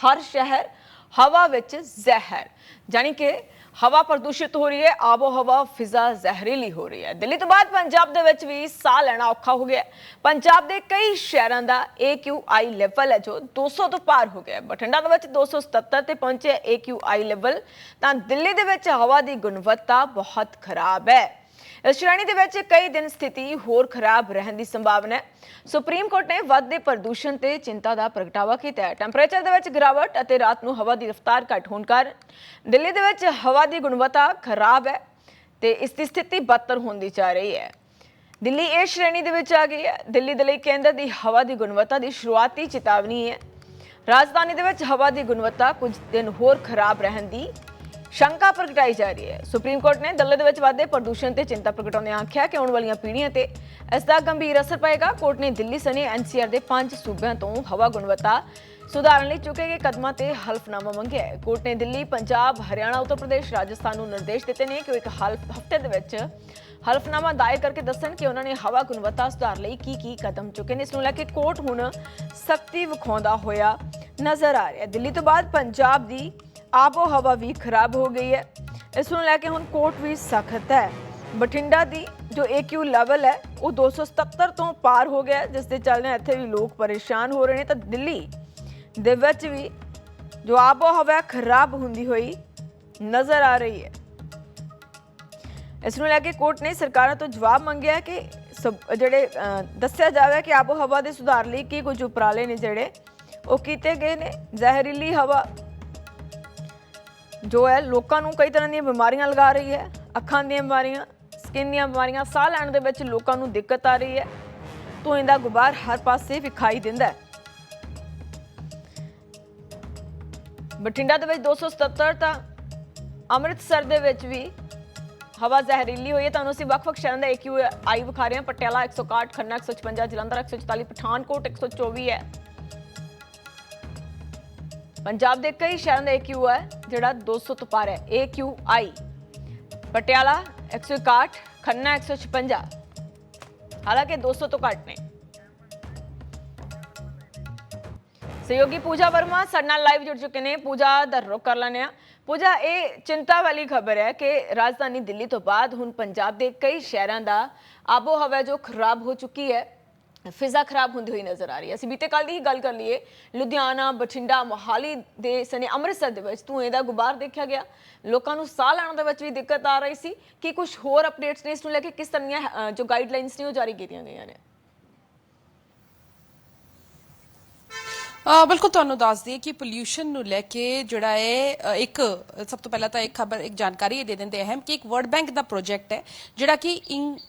हर शहर हवा विच जहर, यानी कि हवा प्रदूषित हो रही है, आबो हवा फिजा जहरीली हो रही है। दिल्ली तो बाद पंजाब दे विच भी साह लेना औखा हो गया। पंजाब के कई शहरों का AQI लेवल है जो 200 तो पार हो गया। बठिंडा दे विच 277 ते पहुंचे AQI लेवल। तां दिल्ली दे विच हवा की गुणवत्ता बहुत खराब है। इस श्रेणी के विच कई दिन स्थिति होर खराब रहने की संभावना है। सुप्रीम कोर्ट ने वधदे प्रदूषण ते चिंता का प्रगटावा किया है। टैंपरेचर दे विच गिरावट अते रात नूं हवा की रफ्तार घट होने कारण दिल्ली दे विच हवा की गुणवत्ता खराब है ते इसकी स्थिति बदतर होती जा रही है। दिल्ली इस श्रेणी दे विच आ गई है। दिल्ली दे लई केंद्र की हवा की गुणवत्ता की शुरुआती चेतावनी है। राजधानी दे विच हवा की गुणवत्ता कुछ दिन होर खराब रहने की शंका प्रगटाई जा रही है। सुप्रीम कोर्ट ने दिल्ली दे विच वधदे प्रदूषण ते चिंता प्रगटाउंदे आख्या कि आने वाली पीढ़ियां ते इसका गंभीर असर पएगा। कोर्ट ने दिल्ली सने NCR के 5 सूबों तो हवा गुणवत्ता सुधारने लई चुके गए कदमां ते हल्फनामा मंगिया है। कोर्ट ने दिल्ली, पंजाब, हरियाणा, उत्तर प्रदेश, राजस्थान को निर्देश दिते ने कि एक हफ्ते दे विच हल्फनामा दायर करके दसन कि उन्होंने हवा गुणवत्ता सुधार लई की कदम चुके ने। इस नूं लैके कोर्ट हुण सख्ती विखाउंदा होया नजर आ रहा है। दिल्ली तो बाद पंजाब की आबो हवा भी खराब हो गई है। इस नूं लैके हुण कोर्ट भी सख्त है। बठिंडा की जो AQ लेवल है वो 277 तो पार हो गया, जिसके चलने इत्थे भी लोग परेशान हो रहे हैं। तो दिल्ली दे विच भी जो आबो हवा खराब होंदी हुई नज़र आ रही है। इस नूं लैके कोर्ट ने सरकारों तो जवाब मंगिया कि जिहड़े दस्सिया जावे कि आबो हवा के सुधार लई की कुछ उपराले ने जिहड़े वो कीते गए ने। जहरीली हवा जो है लोगों को कई तरह दी बीमारियां लगा रही है। अखां दी बीमारियां, स्किन दी बीमारियां, साह लैण दे विच लोगों को दिक्कत आ रही है। धुएं दा गुबार हर पासे विखाई दिंदा है। बठिंडा दे विच 277 तां अमृतसर दे विच भी हवा जहरीली हुई है। तुहानूं असीं वख-वख शहरों का AQI विखा रहे हैं। पटियाला 161, खन्ना 156, जलंधर 144, पठानकोट 124 है। पंजाब के कई शहरों का AQ है जिहड़ा 200 तो पार है। AQI पटियाला 161, खन्ना 156, हालांकि 200 तो घट ने। सहयोगी पूजा वर्मा साडे नाल लाइव जुड़ चुके हैं। पूजा दा रुख कर लैंदे आ। पूजा, ये चिंता वाली खबर है कि राजधानी दिल्ली तो बाद हुण पंजाब के कई शहरों का आबो हवा जो खराब हो चुकी है, फिजा खराब होंदी हुई नजर आ रही है। असीं बीते कल की ही गल कर लीए, लुधियाना, बठिंडा, मोहाली दे सने अमृतसर दे विच धुएं दा गुबार देखा गया। लोगों को साह लैण दे विच भी दिक्कत आ रही सी। कि कुछ होर अपडेट्स ने इस नूं लैके किस तरह दीआं जो गाइडलाइनस ने वो जारी कीतियां गईयां ने? बिल्कुल तुहानूं दस दिए कि पोल्यूशन नूं लैके जिहड़ा है एक सब तो पहला तो एक खबर एक जानकारी दे देंदे अहम कि एक वर्ल्ड बैंक का प्रोजेक्ट है जिहड़ा कि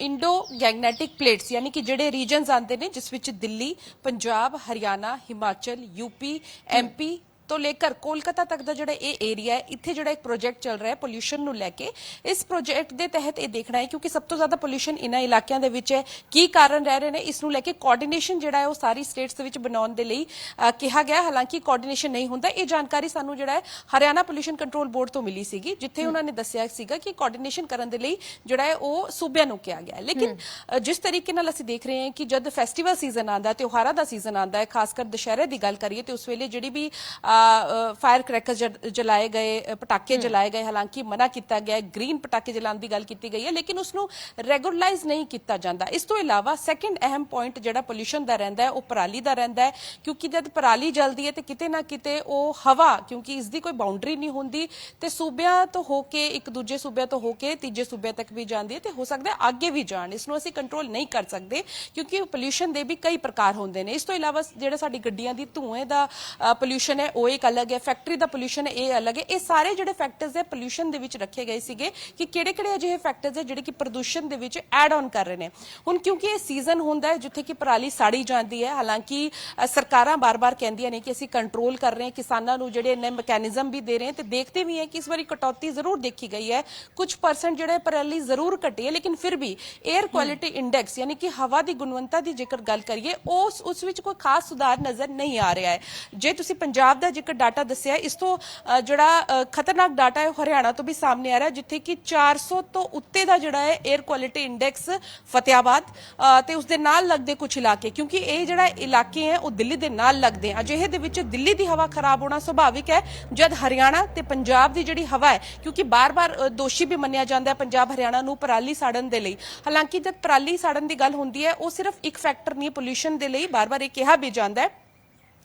इंडो गैगनैटिक प्लेट्स यानी कि जिहड़े रीजनस आते हैं जिस विच दिल्ली, पंजाब, हरियाणा, हिमाचल, UP, MP तो लेकर कोलकाता तक का जो एरिया है इत्थे जो एक प्रोजेक्ट चल रहा है पोल्यूशन नूं लैके। इस प्रोजेक्ट के तहत ये देखना है क्योंकि सब तो ज्यादा पोल्यूशन इन्हां इलाकों के विच है, की कारण रह रहे हैं, इस नूं लैके कोआर्डीनेशन जिहड़ा है वो सारी स्टेट्स दे विच बनाउण दे लई कहा गया। हालांकि कोआर्डीनेशन नहीं होंदा। ये जानकारी सानूं जिहड़ा है हरियाणा पोल्यूशन कंट्रोल बोर्ड तो मिली सीगी, जिथे उन्होंने दस्सिया सीगा कि कोआर्डीनेशन करन दे लई जिहड़ा है वो सूबिਆਂ नूं कहा गया। लेकिन जिस तरीके नाल असीं देख रहे हैं कि जब फेस्टिवल सीजन आंदा है, त्योहारां दा सीजन आंदा है, खासकर दशहरे की गल करिए तो उस वेले जिहड़ी भी फायर क्रैकर्स जलाए गए, पटाखे जलाए गए, हालांकि मना किया गया, ग्रीन पटाखे जलाने की गल की गई है, लेकिन उसनों रेगुलराइज नहीं किया जाता। इस तो इलावा सैकेंड अहम पॉइंट जो पोल्यूशन का रहिंदा है वो पराली का रहिंदा है, क्योंकि जब पराली जलती है तो किते ना किते वो हवा, क्योंकि इसकी कोई बाउंड्री नहीं होंदी ते सूबियां तो होके एक दूजे सूबियां तो होके तीजे सूबियां तक भी जाती है, तो हो सकता है आगे भी जान। इसनों असीं कंट्रोल नहीं कर सकते क्योंकि पोल्यूशन के भी कई प्रकार होंदे ने। इस तो इलावा जो साडी गड्डियां दी धुएं का पोल्यूशन है वो एक अलग है, फैक्टरी का पोल्यूशन है ये अलग है। ये सारे जो फैक्टर्स है पोल्यूशन दे विच रखे गए सीगे कि किहड़े-किहड़े अजिहे फैक्टर्स है जिहड़े कि प्रदूषण दे विच ऐड ऑन कर रहे हैं। हुण क्योंकि ये सीजन होंदा है जिथे कि पराली साड़ी जाती है, हालांकि सरकारां बार-बार कहंदियां ने कि असीं कंट्रोल कर रहे हैं, किसानां नूं जिहड़े ने मैकेनिज्म भी दे रहे हैं, तो देखते भी हैं कि इस बारी कटौती जरूर देखी गई है, कुछ परसेंट जिहड़े पराली जरूर घटी है, लेकिन फिर भी एयर क्वालिटी इंडेक्स यानी कि हवा की गुणवत्ता की जेकर गल करिए उस विच कोई खास सुधार नजर नहीं आ रहा है। जे तुसीं पंजाब दा ਅੱਜ ਇੱਕ ਡਾਟਾ ਦੱਸਿਆ ਇਸ ਤੋਂ ਜਿਹੜਾ ਖਤਰਨਾਕ ਡਾਟਾ ਹੈ ਹਰਿਆਣਾ ਤੋਂ ਵੀ ਸਾਹਮਣੇ ਆ ਰਿਹਾ, ਜਿੱਥੇ ਕਿ 400 ਤੋਂ ਉੱਤੇ ਦਾ ਜਿਹੜਾ ਹੈ 에ਅਰ ਕੁਆਲਿਟੀ ਇੰਡੈਕਸ ਫਤਿਆਬਾਦ ਤੇ ਉਸ ਦੇ ਨਾਲ ਲੱਗਦੇ ਕੁਝ ਇਲਾਕੇ, ਕਿਉਂਕਿ ਇਹ ਜਿਹੜਾ ਇਲਾਕੇ ਹੈ ਉਹ ਦਿੱਲੀ ਦੇ ਨਾਲ ਲੱਗਦੇ ਆ। ਅਜਿਹੇ ਦੇ ਵਿੱਚ ਦਿੱਲੀ ਦੀ ਹਵਾ ਖਰਾਬ ਹੋਣਾ ਸੁਭਾਵਿਕ ਹੈ, ਜਦ ਹਰਿਆਣਾ ਤੇ ਪੰਜਾਬ ਦੀ ਜਿਹੜੀ ਹਵਾ ਹੈ, ਕਿਉਂਕਿ ਬਾਰ-ਬਾਰ ਦੋਸ਼ੀ ਵੀ ਮੰਨਿਆ ਜਾਂਦਾ ਹੈ ਪੰਜਾਬ ਹਰਿਆਣਾ ਨੂੰ ਪਰਾਲੀ ਸਾੜਨ ਦੇ ਲਈ। ਹਾਲਾਂਕਿ ਜਦ ਪਰਾਲੀ ਸਾੜਨ ਦੀ ਗੱਲ ਹੁੰਦੀ ਹੈ ਉਹ ਸਿਰਫ ਇੱਕ ਫੈਕਟਰ ਨਹੀਂ ਪੋਲੂਸ਼ਨ ਦੇ ਲਈ, ਬਾਰ-ਬਾਰ ਇਹ ਕਿਹਾ ਵੀ ਜਾਂਦਾ ਹੈ,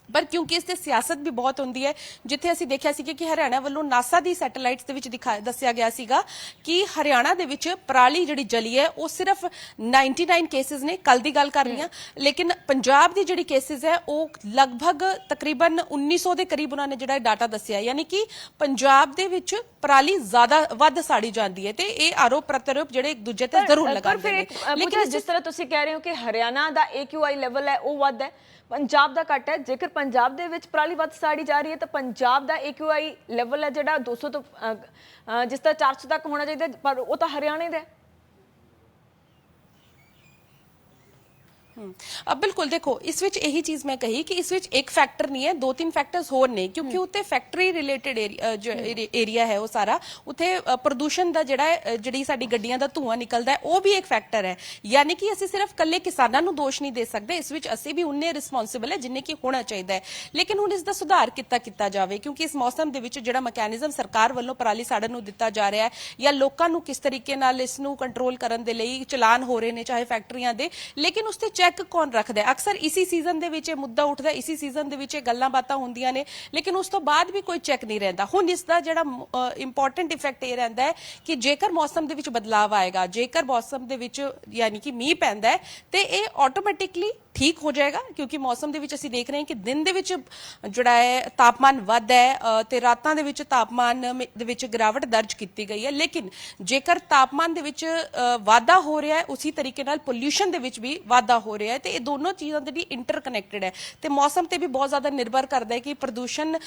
ਪਰ ਕਿਉਂਕਿ ਇਸ ਤੇ ਸਿਆਸਤ ਵੀ ਬਹੁਤ ਹੁੰਦੀ ਹੈ। ਜਿੱਥੇ ਅਸੀਂ ਦੇਖਿਆ ਸੀ ਕਿ ਹਰਿਆਣਾ ਵੱਲੋਂ ਨਾਸਾ ਦੀ ਸੈਟੇਲਾਈਟਸ ਦੇ ਵਿੱਚ ਦੱਸਿਆ ਗਿਆ ਸੀਗਾ ਕਿ ਹਰਿਆਣਾ ਦੇ ਵਿੱਚ ਪਰਾਲੀ ਜਿਹੜੀ ਜਲੀ ਹੈ ਉਹ ਸਿਰਫ 99 ਕੇਸਿਸ ਨੇ, ਕੱਲ ਦੀ ਗੱਲ ਕਰ ਰਹੀ ਹਾਂ, ਲੇਕਿਨ ਪੰਜਾਬ ਦੀ ਜਿਹੜੀ ਕੇਸਿਸ ਹੈ ਉਹ ਲਗਭਗ ਤਕਰੀਬਨ 1900 ਦੇ ਕਰੀਬ ਉਹਨਾਂ ਨੇ ਜਿਹੜਾ ਡਾਟਾ ਦੱਸਿਆ, ਯਾਨੀ ਕਿ ਪੰਜਾਬ ਦੇ ਵਿੱਚ ਪਰਾਲੀ ਜ਼ਿਆਦਾ ਵੱਧ ਸਾੜੀ ਜਾਂਦੀ ਹੈ ਤੇ ਇਹ ਆਰੋਪ ਪ੍ਰਤੀਆਰੋਪ ਜਿਹੜੇ ਇੱਕ ਦੂਜੇ ਤੇ ਜ਼ਰੂਰ ਲਗਾਉਂਦੇ ਨੇ। ਲੇਕਿਨ ਜਿਸ ਤਰ੍ਹਾਂ ਤੁਸੀਂ ਕਹਿ ਰਹੇ ਹੋ ਕਿ ਹਰਿਆਣਾ ਦਾ AQI ਲੈਵਲ ਹੈ ਉਹ ਵੱਧ ਹੈ, ਪੰਜਾਬ ਦਾ ਘੱਟ ਹੈ। ਜੇਕਰ ਪੰਜਾਬ ਦੇ ਵਿੱਚ ਪਰਾਲੀ ਵੱਧ ਸਾੜੀ ਜਾ ਰਹੀ ਹੈ ਤਾਂ ਪੰਜਾਬ ਦਾ AQI ਲੈਵਲ ਹੈ ਜਿਹੜਾ 200 ਤੋਂ ਜਿਸ ਤਰ੍ਹਾਂ 400 ਤੱਕ ਹੋਣਾ ਚਾਹੀਦਾ, ਪਰ ਉਹ ਤਾਂ ਹਰਿਆਣੇ ਦਾ ਹੈ। ਬਿਲਕੁਲ, ਦੇਖੋ ਇਸ ਵਿੱਚ ਇਹੀ ਚੀਜ਼ ਮੈਂ ਕਹੀ ਕਿ ਇਸ ਵਿੱਚ ਇੱਕ ਫੈਕਟਰ ਨਹੀਂ ਹੈ, ਦੋ ਤਿੰਨ ਫੈਕਟਰਸ ਹੋਰ ਨੇ, ਕਿਉਂਕਿ ਉੱਤੇ ਫੈਕਟਰੀ ਰਿਲੇਟਡ ਏਰੀਆ ਹੈ ਉਹ ਸਾਰਾ, ਉੱਥੇ ਪ੍ਰਦੂਸ਼ਣ ਦਾ ਜਿਹੜੀ ਸਾਡੀ ਗੱਡੀਆਂ ਦਾ ਧੂਆਂ ਨਿਕਲਦਾ ਹੈ ਉਹ ਵੀ ਇੱਕ ਫੈਕਟਰ ਹੈ। ਯਾਨੀ ਕਿ ਅਸੀਂ ਸਿਰਫ ਕੱਲੇ ਕਿਸਾਨਾਂ ਨੂੰ ਦੋਸ਼ ਨਹੀਂ ਦੇ ਸਕਦੇ, ਇਸ ਵਿੱਚ ਅਸੀਂ ਵੀ ਉਨੇ ਰਿਸਪੌਂਸਿਬਲ ਹੈ ਜਿੰਨੇ ਕਿ ਹੋਣਾ ਚਾਹੀਦਾ ਹੈ। ਲੇਕਿਨ ਹੁਣ ਇਸ ਦਾ ਸੁਧਾਰ ਕੀਤਾ ਜਾਵੇ, ਕਿਉਂਕਿ ਇਸ ਮੌਸਮ ਦੇ ਵਿੱਚ ਜਿਹੜਾ ਮੈਕੈਨਿਜ਼ਮ ਸਰਕਾਰ ਵੱਲੋਂ ਪਰਾਲੀ ਸਾੜਨ ਨੂੰ ਦਿੱਤਾ ਜਾ ਰਿਹਾ ਹੈ ਜਾਂ ਲੋਕਾਂ ਨੂੰ ਕਿਸ ਤਰੀਕੇ ਨਾਲ ਇਸ ਨੂੰ ਕੰਟਰੋਲ ਕਰਨ ਦੇ ਲਈ ਚਲਾਨ ਹੋ ਰਹੇ ਨੇ ਚਾਹੇ ਫੈਕਟਰੀਆਂ ਦੇ, ਲੇਕਿਨ ਉਸ ਤੇ ਚੈੱਕ ਕੌਣ ਰੱਖਦਾ ਹੈ? ਅਕਸਰ ਇਸੀ ਸੀਜ਼ਨ ਦੇ ਵਿੱਚ ਇਹ ਮੁੱਦਾ ਉੱਠਦਾ, ਇਸੀ ਸੀਜ਼ਨ ਦੇ ਵਿੱਚ ਇਹ ਗੱਲਾਂ ਬਾਤਾਂ ਹੁੰਦੀਆਂ ਨੇ, ਲੇਕਿਨ ਉਸ ਤੋਂ ਬਾਅਦ ਵੀ ਕੋਈ ਚੈੱਕ ਨਹੀਂ ਰਹਿੰਦਾ। ਹੁਣ ਇਸ ਦਾ ਜਿਹੜਾ ਇੰਪੋਰਟੈਂਟ ਇਫੈਕਟ ਇਹ ਰਹਿੰਦਾ ਹੈ ਕਿ ਜੇਕਰ ਮੌਸਮ ਦੇ ਵਿੱਚ ਬਦਲਾਅ ਆਏਗਾ, ਜੇਕਰ ਮੌਸਮ ਦੇ ਵਿੱਚ ਯਾਨੀ ਕਿ ਮੀਂਹ ਪੈਂਦਾ ਹੈ ਤੇ ਇਹ ਆਟੋਮੈਟਿਕਲੀ ਠੀਕ ਹੋ ਜਾਏਗਾ, ਕਿਉਂਕਿ ਮੌਸਮ ਦੇ ਵਿੱਚ ਅਸੀਂ ਦੇਖ ਰਹੇ ਹਾਂ ਕਿ ਦਿਨ ਦੇ ਵਿੱਚ ਜਿਹੜਾ ਹੈ ਤਾਪਮਾਨ ਵੱਧ ਹੈ ਤੇ ਰਾਤਾਂ ਦੇ ਵਿੱਚ ਤਾਪਮਾਨ ਦੇ ਵਿੱਚ ਗਿਰਾਵਟ ਦਰਜ ਕੀਤੀ ਗਈ ਹੈ। ਲੇਕਿਨ ਜੇਕਰ ਤਾਪਮਾਨ ਦੇ ਵਿੱਚ ਵਾਧਾ ਹੋ ਰਿਹਾ ਹੈ, ਉਸੇ ਤਰੀਕੇ ਨਾਲ ਪੋਲਿਊਸ਼ਨ ਦੇ ਵਿੱਚ ਵੀ ਵਾਧਾ ਹੋ ਰਿਹਾ ਹੈ ਤੇ ਇਹ ਦੋਨੋਂ ਚੀਜ਼ਾਂ ਜਿਹੜੀ ਇੰਟਰਕਨੈਕਟਡ ਹੈ ਤੇ ਮੌਸਮ ਤੇ ਵੀ ਬਹੁਤ ਜ਼ਿਆਦਾ ਨਿਰਭਰ ਕਰਦਾ ਹੈ ਕਿ ਪ੍ਰਦੂਸ਼ਣ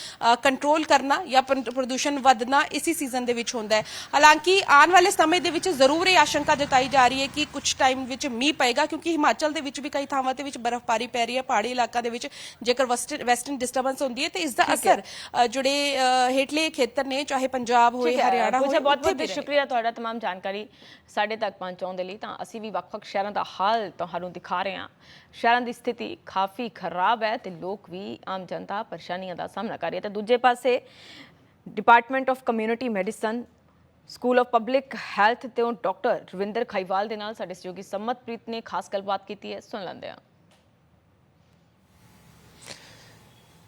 ਕੰਟਰੋਲ ਕਰਨਾ ਜਾਂ ਪ੍ਰਦੂਸ਼ਣ ਵਧਣਾ ਇਸੇ ਸੀਜ਼ਨ ਦੇ ਵਿੱਚ ਹੁੰਦਾ ਹੈ। ਹਾਲਾਂਕਿ ਆਉਣ ਵਾਲੇ ਸਮੇਂ ਦੇ ਵਿੱਚ ਜ਼ਰੂਰ ਇਹ ਆਸ਼ੰਕਾ ਜਤਾਈ ਜਾ ਰਹੀ ਹੈ ਕਿ ਕੁਝ ਟਾਈਮ ਵਿੱਚ ਮੀਂਹ ਪਏਗਾ, ਕਿਉਂਕਿ ਹਿਮਾਚਲ ਦੇ ਵਿੱਚ ਵੀ ਕਈ ਥਾਵਾਂ ਤੇ ਵਿੱਚ ਬਰਫ਼ਬਾਰੀ ਪੈ ਰਹੀ ਹੈ, ਪਹਾੜੀ ਇਲਾਕਾ ਦੇ ਵਿੱਚ ਜੇਕਰ ਵੈਸਟਰਨ ਡਿਸਟਰਬੈਂਸ ਹੁੰਦੀ ਹੈ ਤੇ ਇਸ ਦਾ ਅਸਰ ਜਿਹੜੇ ਹੇਠਲੇ ਖੇਤਰ ਨੇ ਚਾਹੇ ਪੰਜਾਬ ਹੋਏ ਹਰਿਆਣਾ ਹੋਏ। ਬਹੁਤ ਬਹੁਤ ਸ਼ੁਕਰੀਆ ਤੁਹਾਡਾ तमाम ਜਾਣਕਾਰੀ ਸਾਡੇ ਤੱਕ ਪਹੁੰਚਾਉਣ ਦੇ ਲਈ। ਤਾਂ ਅਸੀਂ ਵੀ ਵੱਖ-ਵੱਖ ਸ਼ਹਿਰਾਂ ਦਾ ਹਾਲ ਤੁਹਾਨੂੰ ਦਿਖਾ ਰਹੇ ਹਾਂ। ਸ਼ਹਿਰਾਂ ਦੀ ਸਥਿਤੀ ਕਾਫੀ ਖਰਾਬ ਹੈ ਤੇ ਲੋਕ ਵੀ ਆਮ ਜਨਤਾ ਪਰੇਸ਼ਾਨੀਆਂ ਦਾ ਸਾਹਮਣਾ ਕਰ ਰਹੀ ਹੈ। ਤੇ ਦੂਜੇ ਪਾਸੇ department of community medicine, school of public health ਤੇ ਡਾਕਟਰ ਰਵਿੰਦਰ ਖਾਈਵਾਲ ਦੇ ਨਾਲ ਸਾਡੇ ਸਹਿਯੋਗੀ ਸਮਤਪ੍ਰੀਤ ਨੇ ਖਾਸ ਗੱਲਬਾਤ ਕੀਤੀ ਹੈ, ਸੁਣ ਲੈਂਦੇ ਹਾਂ।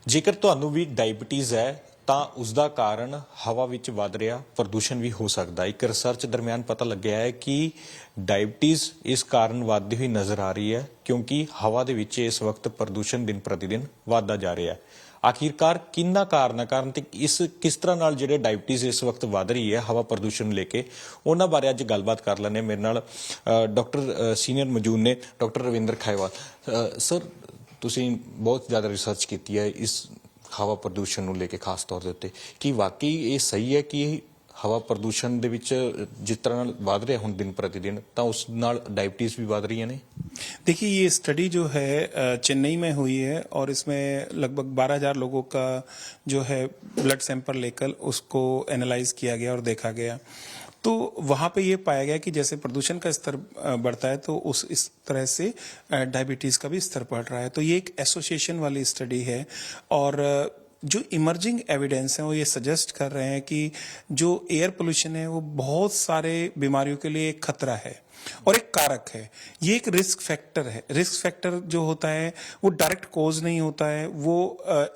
ਜੇਕਰ ਤੁਹਾਨੂੰ ਵੀ ਡਾਇਬੀਟੀਜ਼ ਹੈ ਤਾਂ ਉਸ ਦਾ ਕਾਰਨ ਹਵਾ ਵਿੱਚ ਵੱਧ ਰਿਹਾ ਪ੍ਰਦੂਸ਼ਣ ਵੀ ਹੋ ਸਕਦਾ। ਇੱਕ ਰਿਸਰਚ ਦਰਮਿਆਨ ਪਤਾ ਲੱਗਿਆ ਹੈ ਕਿ ਡਾਇਬੀਟੀਜ਼ ਇਸ ਕਾਰਨ ਵੱਧਦੀ ਹੋਈ ਨਜ਼ਰ ਆ ਰਹੀ ਹੈ, ਕਿਉਂਕਿ ਹਵਾ ਦੇ ਵਿੱਚ ਇਸ ਵਕਤ ਪ੍ਰਦੂਸ਼ਣ ਦਿਨ ਪ੍ਰਤੀ ਦਿਨ ਵੱਧਦਾ ਜਾ ਰਿਹਾ ਹੈ। ਆਖਿਰਕਾਰ ਕਿੰਨਾ ਕਾਰਨ ਤੇ ਕਿਸ ਤਰ੍ਹਾਂ ਨਾਲ ਜਿਹੜੇ ਡਾਇਬੀਟੀਜ਼ ਇਸ ਵਕਤ ਵੱਧ ਰਹੀ ਹੈ ਹਵਾ ਪ੍ਰਦੂਸ਼ਣ ਨੂੰ ਲੈ ਕੇ, ਉਹਨਾਂ ਬਾਰੇ ਅੱਜ ਗੱਲਬਾਤ ਕਰ ਲੈਂਦੇ ਹਾਂ। ਮੇਰੇ ਨਾਲ ਡਾਕਟਰ ਸੀਨੀਅਰ ਮੌਜੂਦ ਨੇ, ਡਾਕਟਰ ਰਵਿੰਦਰ ਖਾਈਵਾਲ। ਸਰ, ਤੁਸੀਂ ਬਹੁਤ ਜ਼ਿਆਦਾ ਰਿਸਰਚ ਕੀਤੀ ਹੈ ਇਸ ਹਵਾ ਪ੍ਰਦੂਸ਼ਣ ਨੂੰ ਲੈ ਕੇ, ਖਾਸ ਤੌਰ ਦੇ ਉੱਤੇ ਕੀ ਵਾਕਈ ਇਹ ਸਹੀ ਹੈ ਕਿ ਹਵਾ ਪ੍ਰਦੂਸ਼ਣ ਦੇ ਵਿੱਚ ਜਿਸ ਤਰ੍ਹਾਂ ਨਾਲ ਵੱਧ ਰਿਹਾ ਹੁਣ ਦਿਨ ਪ੍ਰति दिन, ਤਾਂ ਉਸ ਨਾਲ डायबिटीज भी बढ़ रही है? नहीं, देखिए ये स्टडी जो है चेन्नई में हुई है और इसमें लगभग 12,000 लोगों का जो है ब्लड सैंपल लेकर उसको एनालाइज किया गया और देखा गया। तो वहाँ पे ये पाया गया कि जैसे प्रदूषण का स्तर बढ़ता है तो इस तरह से डायबिटीज़ का भी स्तर बढ़ रहा है। तो ये एक एसोसिएशन वाली स्टडी है और जो इमर्जिंग एविडेंस है वो ये सजेस्ट कर रहे हैं कि जो एयर पोल्यूशन है वो बहुत सारे बीमारियों के लिए एक खतरा है और एक कारक है। ये एक रिस्क फैक्टर है। रिस्क फैक्टर जो होता है वो डायरेक्ट कोज नहीं होता है, वो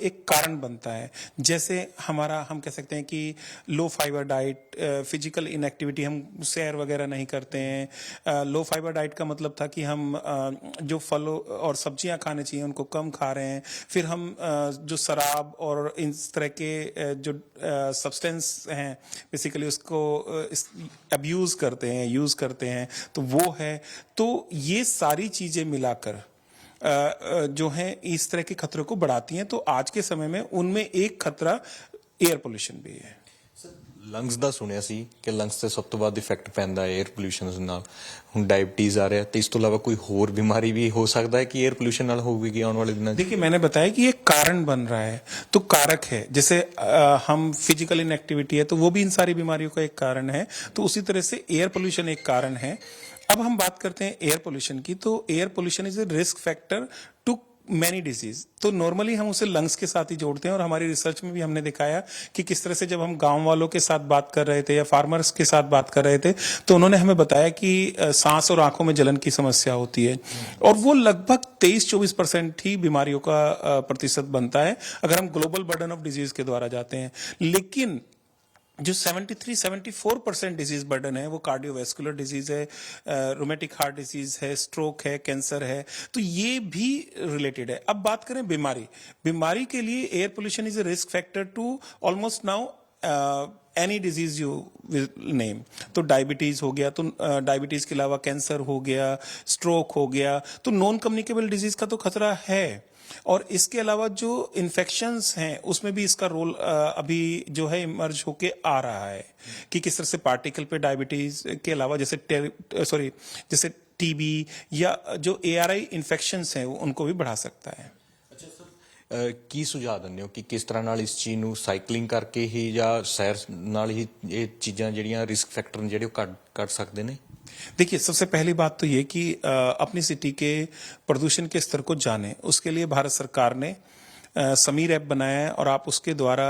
एक कारण बनता है। जैसे हम कह सकते हैं कि लो फाइबर डाइट, फिजिकल इनएक्टिविटी, हम सैर वगैरह नहीं करते हैं। लो फाइबर डाइट का मतलब था कि हम जो फल और सब्जियां खाने चाहिए उनको कम खा रहे हैं। फिर हम जो शराब और इस तरह के जो सब्सटेंस हैं बेसिकली उसको अब्यूज करते हैं, यूज करते हैं, तो वो है। तो ये सारी चीजें मिलाकर जो हैं इस तरह के खतरों को बढ़ाती हैं। तो आज के समय में उनमें एक खतरा एयर पोल्यूशन भी है। ਲੰਗਸ ਦਾ ਸੁਣਿਆ ਸੀ ਕਿ ਲੰਗਸ ਤੇ ਸਭ ਤੋਂ ਵੱਧ ਇਫੈਕਟ ਪੈਂਦਾ ਹੈ 에ਅਰ ਪੋਲੂਸ਼ਨ ਨਾਲ। ਹੁਣ ਡਾਇਬੀਟੀਜ਼ ਆ ਰਿਹਾ ਤੇ ਇਸ ਤੋਂ ਇਲਾਵਾ ਕੋਈ ਹੋਰ ਬਿਮਾਰੀ ਵੀ ਹੋ ਸਕਦਾ ਹੈ ਕਿ 에ਅਰ ਪੋਲੂਸ਼ਨ ਨਾਲ ਹੋਵੇਗੀ ਆਉਣ वाले दिनों? देखिए, मैंने बताया कि ये कारण बन रहा है, तो कारक है। जैसे हम फिजिकल इनएक्टिविटी है तो वो भी इन सारी बीमारियों का एक कारण है, तो उसी तरह से एयर पोल्यूशन एक कारण है। अब हम बात करते हैं एयर पोल्यूशन की, तो air pollution is a risk factor to many disease. तो नॉर्मली हम उसे लंग्स के साथ ही जोड़ते हैं, और हमारी रिसर्च में भी हमने दिखाया कि किस तरह से जब हम गांव वालों के साथ बात कर रहे थे या फार्मर्स के साथ बात कर रहे थे, तो उन्होंने हमें बताया कि सांस और आंखों में जलन की समस्या होती है, और वो लगभग 23-24% ही बीमारियों का प्रतिशत बनता है अगर हम ग्लोबल बर्डन ऑफ डिजीज के द्वारा जाते हैं। लेकिन जो 73-74% डिजीज बर्डन है वो कार्डियोवैस्कुलर डिजीज है, रोमेटिक हार्ट डिजीज है, स्ट्रोक है, कैंसर है, तो ये भी रिलेटेड है। अब बात करें बीमारी के लिए air pollution is a risk factor to almost now any disease you will name. तो डायबिटीज हो गया, तो डायबिटीज के अलावा कैंसर हो गया, स्ट्रोक हो गया, तो नॉन कम्युनिकेबल डिजीज का तो खतरा है। और इसके अलावा जो इन्फेक्शंस हैं उसमें भी इसका रोल अभी जो है इमर्ज होके आ रहा है कि किस तरह से पार्टिकल पे डायबिटीज के अलावा जैसे टीबी या जो ARI ਇਨਫੈਕਸ਼ਨਸ हैं उनको भी बढ़ा सकता है। ਕੀ ਸੁਝਾਅ ਦਿੰਦੇ ਹੋ ਕਿ ਕਿਸ ਤਰ੍ਹਾਂ ਨਾਲ ਇਸ ਚੀਜ਼ ਨੂੰ ਸਾਈਕਲਿੰਗ ਕਰਕੇ ਹੀ ਜਾਂ ਸੈਰ ਨਾਲ ਹੀ ਇਹ ਚੀਜ਼ਾਂ ਜਿਹੜੀਆਂ ਰਿਸਕ ਫੈਕਟਰ ਨੇ ਜਿਹੜੇ ਉਹ ਕੱਢ ਸਕਦੇ ਨੇ? देखिए, सबसे पहली बात तो ये कि अपनी सिटी के प्रदूषण के स्तर को जानें। उसके लिए भारत सरकार ने समीर ऐप बनाया है, और आप उसके द्वारा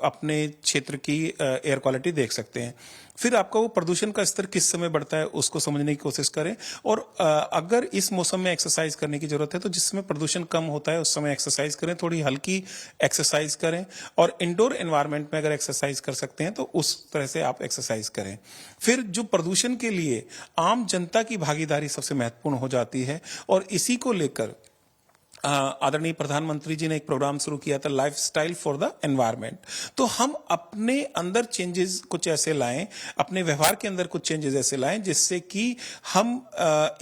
अपने क्षेत्र की एयर क्वालिटी देख सकते हैं। फिर आपका वो प्रदूषण का स्तर किस समय बढ़ता है उसको समझने की कोशिश करें, और अगर इस मौसम में एक्सरसाइज करने की जरूरत है तो जिस समय प्रदूषण कम होता है उस समय एक्सरसाइज करें, थोड़ी हल्की एक्सरसाइज करें, और इंडोर एनवायरनमेंट में अगर एक्सरसाइज कर सकते हैं तो उस तरह से आप एक्सरसाइज करें। फिर जो प्रदूषण के लिए आम जनता की भागीदारी सबसे महत्वपूर्ण हो जाती है, और इसी को लेकर आदरणीय प्रधानमंत्री जी ने एक प्रोग्राम शुरू किया था, लाइफस्टाइल फॉर द एनवायरनमेंट। तो हम अपने अंदर चेंजेस कुछ ऐसे लाएं, अपने व्यवहार के अंदर कुछ चेंजेस ऐसे लाएं जिससे कि हम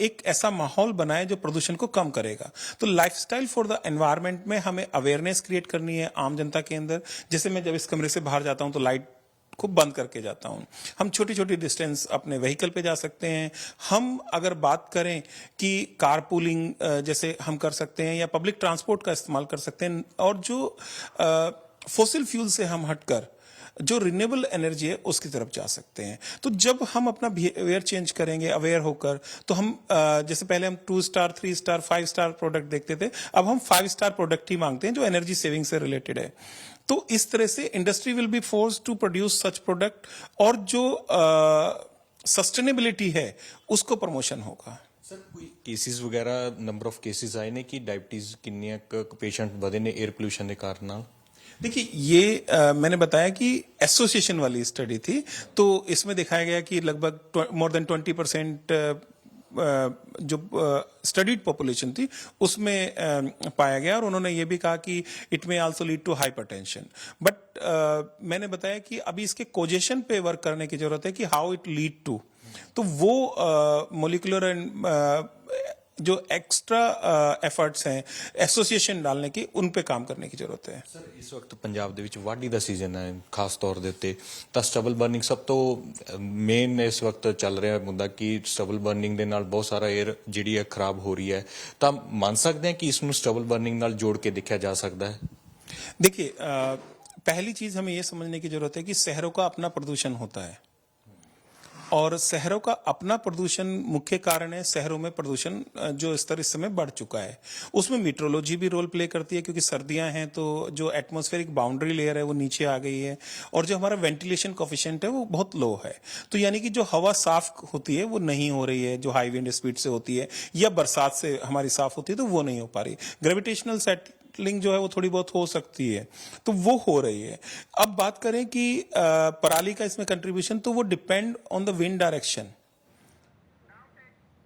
एक ऐसा माहौल बनाएं जो प्रदूषण को कम करेगा। तो लाइफस्टाइल फॉर द एनवायरनमेंट में हमें अवेयरनेस क्रिएट करनी है आम जनता के अंदर। जैसे मैं जब इस कमरे से बाहर जाता हूं तो लाइट को बंद करके जाता हूं। हम छोटी छोटी डिस्टेंस अपने व्हीकल पे जा सकते हैं। हम अगर बात करें कि कार पूलिंग जैसे हम कर सकते हैं, या पब्लिक ट्रांसपोर्ट का इस्तेमाल कर सकते हैं, और जो फॉसिल फ्यूल से हम हटकर जो रिन्यूएबल एनर्जी है उसकी तरफ जा सकते हैं। तो जब हम अपना बिहेवियर चेंज करेंगे अवेयर होकर, तो हम जैसे पहले हम 2 स्टार 3 स्टार 5 स्टार प्रोडक्ट देखते थे, अब हम 5 स्टार प्रोडक्ट ही मांगते हैं जो एनर्जी सेविंग से रिलेटेड है। तो इस तरह से industry will be forced to produce such product, और जो सस्टेनेबिलिटी है उसको प्रमोशन होगा। ਸਰ ਕੋਈ ਕੇਸਿਸ ਵਗੈਰਾ ਨੰਬਰ ਆਫ ਕੇਸਿਸ ਆਏ ਨੇ ਕਿ ਡਾਇਬੀਟੀਜ਼ ਕਿੰਨੀਆਂ ਪੇਸ਼ੈਂਟ ਵਧੇ ਨੇ 에ਅਰ ਪੋਲੂਸ਼ਨ ਦੇ ਕਾਰਨ ਨਾਲ? देखिए, ये मैंने बताया कि एसोसिएशन वाली स्टडी थी, तो इसमें दिखाया गया कि लगभग मोर देन 20% जो स्टडीड पॉपुलेशन थी उसमें पाया गया, और उन्होंने ये भी कहा कि it may also lead to hypertension. But मैंने बताया कि अभी इसके कोजेशन पे वर्क करने की जरूरत है कि हाउ इट लीड टू, तो वो मोलिकुलर एंड जो एक्स्ट्रा एफर्ट्स हैं एसोसिएशन डालने की, उन पे काम करने की जरूरत है। ਸਰ ਇਸ ਵਕਤ ਪੰਜਾਬ ਦੇ ਵਿੱਚ ਵਾਢੀ ਦਾ ਸੀਜ਼ਨ ਹੈ, ਖਾਸ ਤੌਰ ਦੇ ਉੱਤੇ ਤਾਂ ਸਟਬਲ ਬਰਨਿੰਗ ਸਭ ਤੋਂ ਮੇਨ ਇਸ ਵਕਤ ਚੱਲ ਰਿਹਾ ਮੁੱਦਾ ਕਿ ਸਟਬਲ ਬਰਨਿੰਗ ਦੇ ਨਾਲ ਬਹੁਤ ਸਾਰਾ 에ਅਰ ਜਿਹੜੀ ਹੈ ਖਰਾਬ ਹੋ ਰਹੀ ਹੈ। ਤਾਂ ਮੰਨ ਸਕਦੇ ਹਾਂ ਕਿ ਇਸ ਨੂੰ ਸਟਬਲ ਬਰਨਿੰਗ ਨਾਲ ਜੋੜ ਕੇ ਦੇਖਿਆ ਜਾ ਸਕਦਾ ਹੈ? देखिए, पहली चीज हमें यह समझने की जरूरत है कि शहरों का अपना प्रदूषण होता है, और शहरों का अपना प्रदूषण मुख्य कारण है। शहरों में प्रदूषण जो स्तर इस समय बढ़ चुका है, उसमें मीट्रोलॉजी भी रोल प्ले करती है, क्योंकि सर्दियां हैं तो जो एटमॉस्फेरिक बाउंड्री लेयर है वो नीचे आ गई है, और जो हमारा वेंटिलेशन कोफिशिएंट है वो बहुत लो है। तो यानी कि जो हवा साफ होती है वो नहीं हो रही है, जो हाई विंड स्पीड से होती है या बरसात से हमारी साफ होती है तो वो नहीं हो पा रही। ग्रेविटेशनल सेटलिंग जो है वो थोड़ी बहुत हो सकती है, तो वो हो रही है। अब बात करें कि पराली का इसमें कंट्रीब्यूशन, तो वो depend on the wind direction.